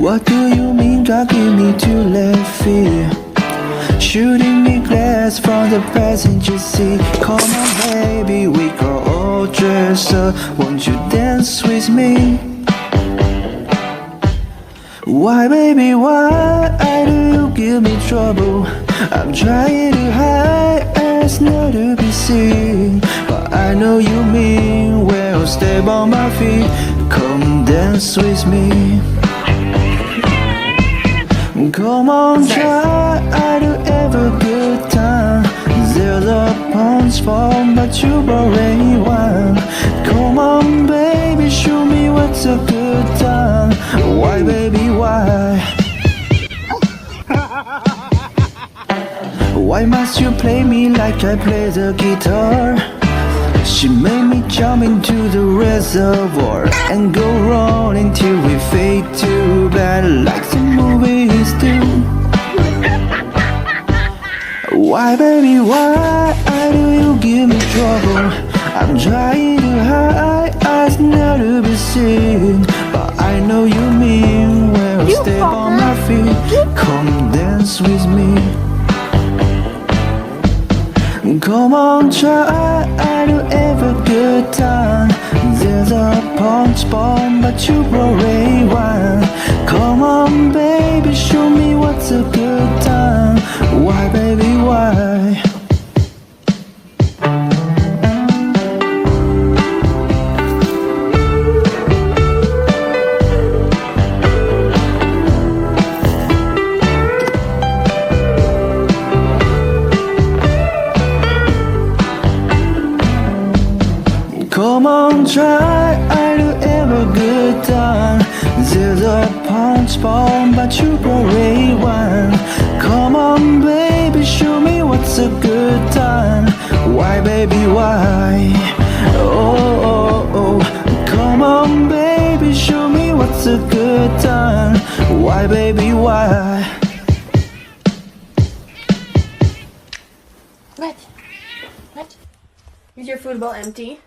What do you mean, dragging me to left field? Shooting me glass from the passenger seat. Come on baby, we got all dressed up. Won't you dance with me? Why baby, why do you give me trouble? I'm trying to hide as not to be seen, but I know you mean well. Step on my feet, come dance with me. Come on, try to have a good time. There's a punch form, but you already won. Come on, baby, show me what's a good time. Why, baby, why? Why must you play me like I play the guitar? She made me jump into the reservoir and go rolling till we fade to black like the movies do. Why baby, why do you give me trouble? I'm trying to hide, eyes not to be seen, but I know you mean well. Step on my feet, come dance with me. Come on, try to have a good time. There's a punch bomb, but you already won. Come on, baby, show me what's a good time. Why, baby, why? Come on, try to have a good time. There's a punch bomb, but you already won. Come on, baby, show me what's a good time. Why, baby, why? Oh. Come on, baby, show me what's a good time. Why, baby, why? What? Is your food bowl empty?